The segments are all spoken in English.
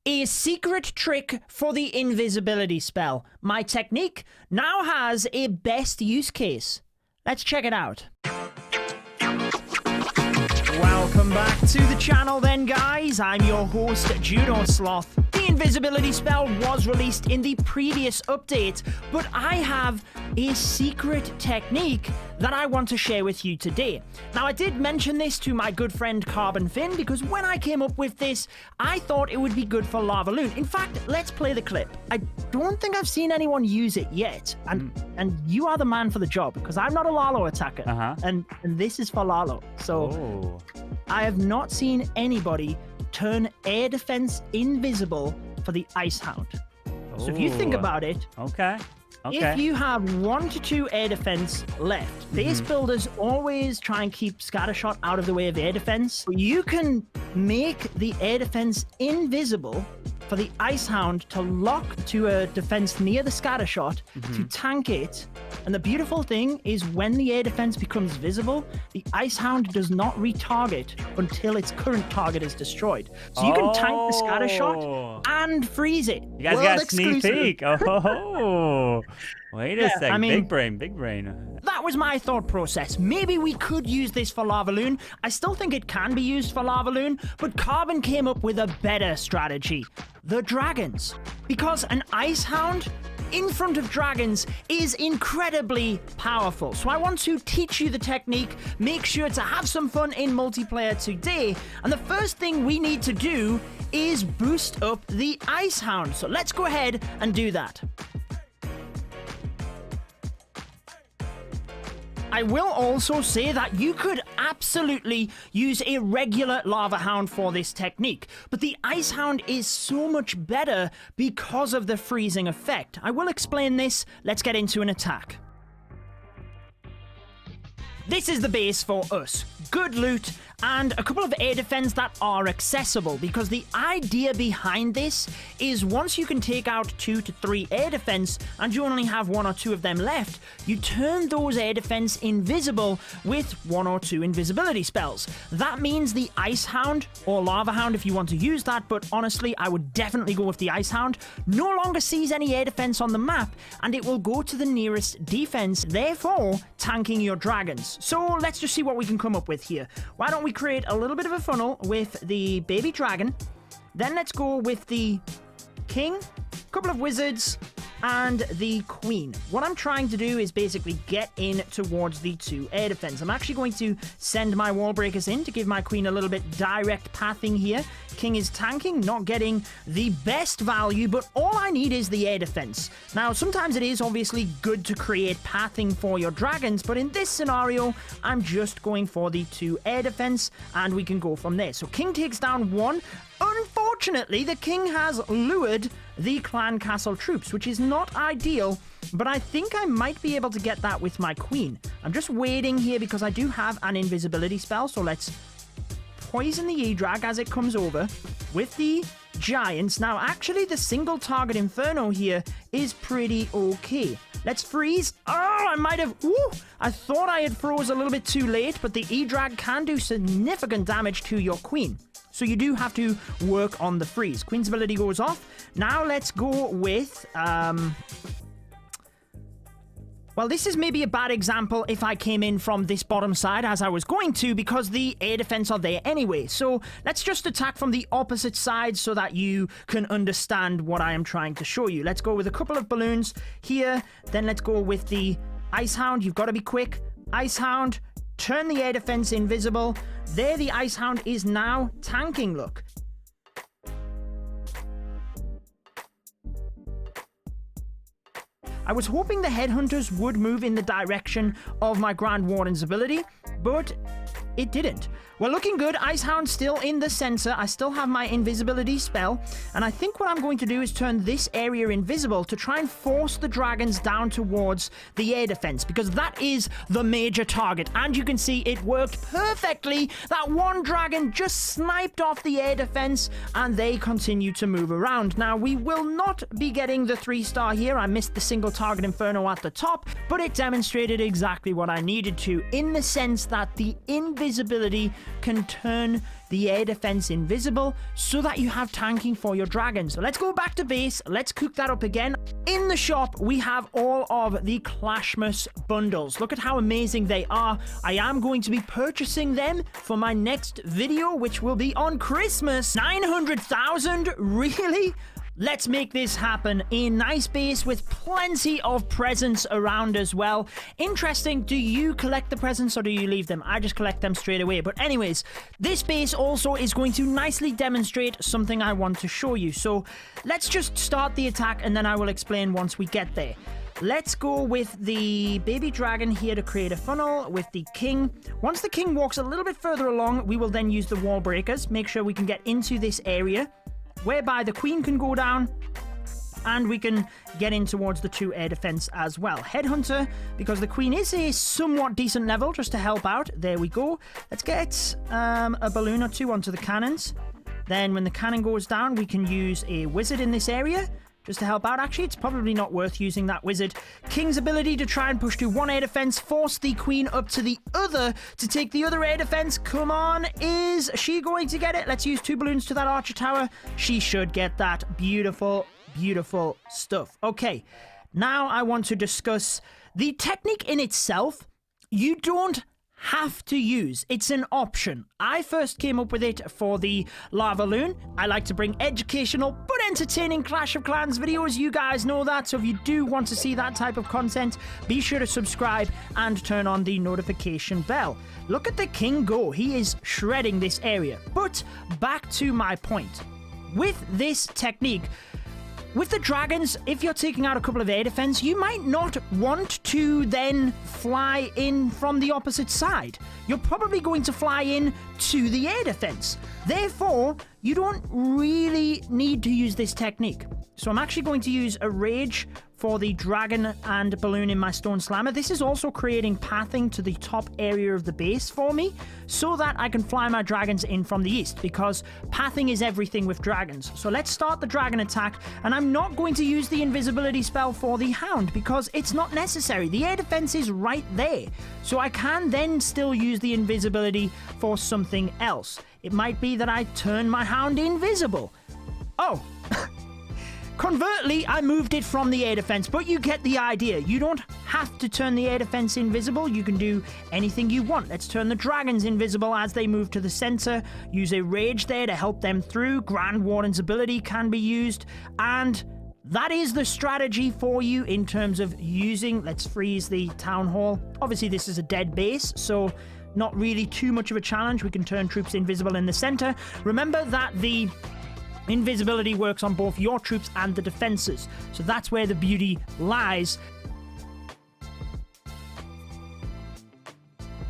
A secret trick for the invisibility spell. My technique now has a best use case. Let's check it out. Welcome back to the channel then, guys. I'm your host, Judo Sloth. The invisibility spell was released in the previous update, but I have a secret technique that I want to share with you today. Now, I did mention this to my good friend Carbon Finn because when I came up with this, I thought it would be good for LavaLoon. In fact, let's play the clip. I don't think I've seen anyone use it yet, and you are the man for the job because I'm not a LavaLoon attacker, and this is for Lalo. So I have not seen anybody turn air defense invisible for the Ice Hound. So if you think about it, if you have 1 to 2 air defense left, base builders always try and keep scattershot out of the way of air defense. You can make the air defense invisible for the Ice Hound to lock to a defense near the scattershot to tank it. And the beautiful thing is when the air defense becomes visible, the Ice Hound does not retarget until its current target is destroyed. So you can tank the scattershot and freeze it. You guys got a sneak peek. Oh, wait a second. I mean, big brain. That was my thought process. Maybe we could use this for LavaLoon. I still think it can be used for LavaLoon, but Carbon came up with a better strategy. The dragons. Because an Ice Hound in front of dragons is incredibly powerful. So I want to teach you the technique, make sure to have some fun in multiplayer today. And the first thing we need to do is boost up the Ice Hound. So let's go ahead and do that. I will also say that you could absolutely use a regular Lava Hound for this technique, but the Ice Hound is so much better because of the freezing effect. I will explain this. Let's get into an attack. This is the base for us. Good loot and a couple of air defense that are accessible, because the idea behind this is once you can take out 2 to 3 air defense and you only have 1 or 2 of them left, you turn those air defense invisible with 1 or 2 invisibility spells. That means the Ice Hound or Lava Hound if you want to use that, but honestly I would definitely go with the Ice Hound, no longer sees any air defense on the map and it will go to the nearest defense, therefore tanking your dragons. So let's just see what we can come up with here. Why don't we create a little bit of a funnel with the baby dragon, then let's go with the king, a couple of wizards, and the queen. What I'm trying to do is basically get in towards the 2 air defense. I'm actually going to send my wall breakers in to give my queen a little bit direct pathing here. King is tanking, not getting the best value, but all I need is the air defense. Now, sometimes it is obviously good to create pathing for your dragons, but in this scenario, I'm just going for the 2 air defense, and we can go from there. So King takes down 1. Unfortunately, the king has lured the clan castle troops, which is not ideal, but I think I might be able to get that with my queen. I'm just waiting here because I do have an invisibility spell, so let's poison the E-Drag as it comes over with the giants. Now, actually, the single target Inferno here is pretty okay. Let's freeze. Oh, I might have... Ooh, I thought I had froze a little bit too late, but the E-Drag can do significant damage to your queen. So you do have to work on the freeze. Queen's ability goes off. Now let's go with... Well, this is maybe a bad example if I came in from this bottom side as I was going to, because the air defense are there anyway. So let's just attack from the opposite side so that you can understand what I am trying to show you. Let's go with a couple of balloons here. Then let's go with the Ice Hound. You've got to be quick. Ice Hound, turn the air defense invisible. There the Ice Hound is now tanking, look. I was hoping the Headhunters would move in the direction of my Grand Warden's ability, but it didn't. We're looking good. Ice Hound still in the center. I still have my invisibility spell, and I think what I'm going to do is turn this area invisible to try and force the dragons down towards the air defense, because that is the major target. And you can see it worked perfectly. That one dragon just sniped off the air defense, and they continue to move around. Now, we will not be getting the 3-star here. I missed the single target Inferno at the top, but it demonstrated exactly what I needed to, in the sense that the invisibility invisibility can turn the air defense invisible so that you have tanking for your dragons. So let's go back to base. Let's cook that up again. In the shop, we have all of the Clashmas bundles. Look at how amazing they are. I am going to be purchasing them for my next video, which will be on Christmas. 900,000? Really? Let's make this happen. A nice base with plenty of presents around as well. Interesting, do you collect the presents or do you leave them? I just collect them straight away. But anyways, this base also is going to nicely demonstrate something I want to show you. So let's just start the attack and then I will explain once we get there. Let's go with the baby dragon here to create a funnel with the king. Once the king walks a little bit further along, we will then use the wall breakers. Make sure we can get into this area, whereby the queen can go down and we can get in towards the 2 air defense as well. Headhunter, because the queen is a somewhat decent level, just to help out. There we go. Let's get a balloon or 2 onto the cannons. Then when the cannon goes down, we can use a wizard in this area just to help out. Actually, it's probably not worth using that wizard. King's ability to try and push to 1 air defense, force the queen up to the other to take the other air defense. Come on, is she going to get it? Let's use 2 balloons to that archer tower. She should get that. Beautiful, beautiful stuff. Okay, now I want to discuss the technique in itself. You don't have to use. It's an option. I first came up with it for the LavaLoon. I like to bring educational but entertaining Clash of Clans videos. You guys know that, so if you do want to see that type of content, be sure to subscribe and turn on the notification bell. Look at the king go. He is shredding this area. But back to my point. With this technique, with the dragons, if you're taking out a couple of air defense, you might not want to then fly in from the opposite side. You're probably going to fly in to the air defense. Therefore, you don't really need to use this technique. So I'm actually going to use a rage for the dragon and balloon in my stone slammer. This is also creating pathing to the top area of the base for me so that I can fly my dragons in from the east, because pathing is everything with dragons. So let's start the dragon attack, and I'm not going to use the invisibility spell for the hound because it's not necessary. The air defense is right there. So I can then still use the invisibility for something else. It might be that I turn my hound invisible. Oh, conversely, I moved it from the air defense, but you get the idea. You don't have to turn the air defense invisible. You can do anything you want. Let's turn the dragons invisible as they move to the center. Use a rage there to help them through. Grand Warden's ability can be used, and that is the strategy for you in terms of using. Let's freeze the town hall. Obviously, this is a dead base, so not really too much of a challenge. We can turn troops invisible in the center. Remember that the invisibility works on both your troops and the defenses, so that's where the beauty lies.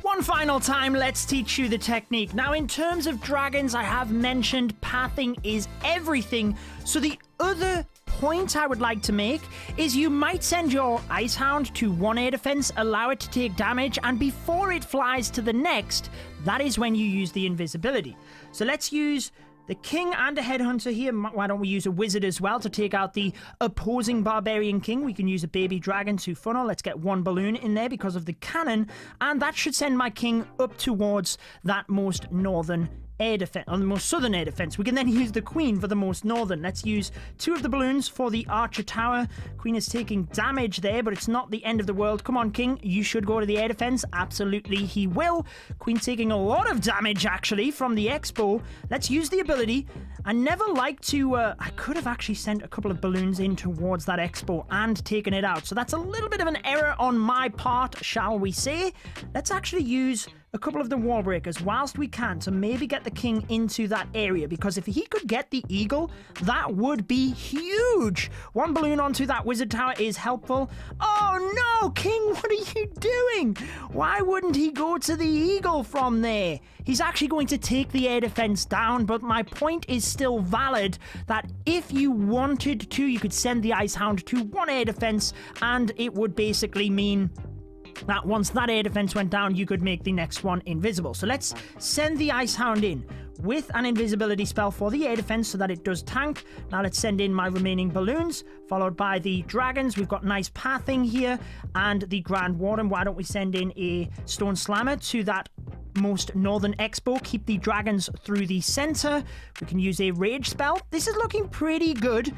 One final time, let's teach you the technique. Now, in terms of dragons, I have mentioned pathing is everything, so the other point I would like to make is you might send your Ice Hound to 1 air defense, allow it to take damage, and before it flies to the next, that is when you use the invisibility. So let's use the king and a headhunter here. Why don't we use a wizard as well to take out the opposing barbarian king? We can use a baby dragon to funnel. Let's get 1 balloon in there because of the cannon, and that should send my king up towards that most northern air defense, on the most southern air defense. We can then use the queen for the most northern. Let's use 2 of the balloons for the archer tower. Queen is taking damage there, but it's not the end of the world. Come on, king, you should go to the air defense. Absolutely, he will. Queen taking a lot of damage, actually, from the expo. Let's use the ability. I never like to, I could have actually sent a couple of balloons in towards that expo and taken it out. So that's a little bit of an error on my part, shall we say. Let's actually use a couple of the wall breakers whilst we can to maybe get the king into that area, because if he could get the eagle, that would be huge. 1 balloon onto that wizard tower is helpful. Oh no, king, what are you doing? Why wouldn't he go to the eagle from there? He's actually going to take the air defense down, but my point is still valid that if you wanted to, you could send the Ice Hound to 1 air defense, and it would basically mean that once that air defense went down, you could make the next one invisible. So let's send the Ice Hound in with an invisibility spell for the air defense so that it does tank. Now let's send in my remaining balloons, followed by the dragons. We've got nice pathing here, and the Grand Warden. Why don't we send in a stone slammer to that most northern expo, keep the dragons through the center. We can use a rage spell. This is looking pretty good.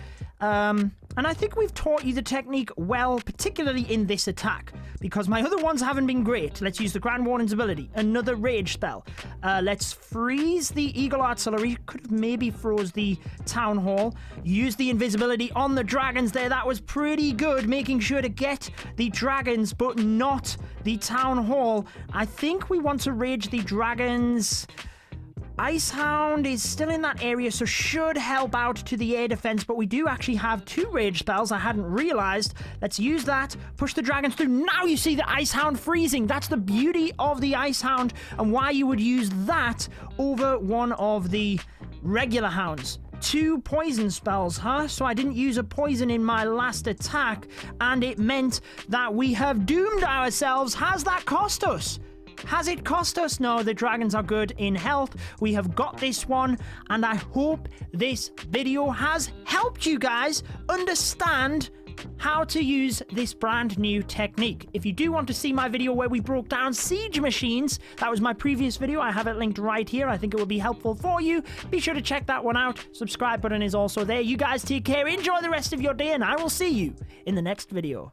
And I think we've taught you the technique well, particularly in this attack, because my other ones haven't been great. Let's use the Grand Warden's ability. Another rage spell. Let's freeze the Eagle Artillery. Could have maybe froze the Town Hall. Use the invisibility on the dragons there. That was pretty good, making sure to get the dragons, but not the Town Hall. I think we want to rage the dragons. Ice Hound is still in that area, so should help out to the air defense, but we do actually have 2 rage spells. I hadn't realized. Let's use that. Push the dragons through. Now you see the Ice Hound freezing. That's the beauty of the Ice Hound and why you would use that over one of the regular hounds. 2 poison spells, huh? So I didn't use a poison in my last attack, and it meant that we have doomed ourselves. Has that cost us? Has it cost us? No, the dragons are good in health. We have got this one, and I hope this video has helped you guys understand how to use this brand new technique. If you do want to see my video where we broke down siege machines, that was my previous video. I have it linked right here. I think it will be helpful for you. Be sure to check that one out. Subscribe button is also there. You guys take care. Enjoy the rest of your day, and I will see you in the next video.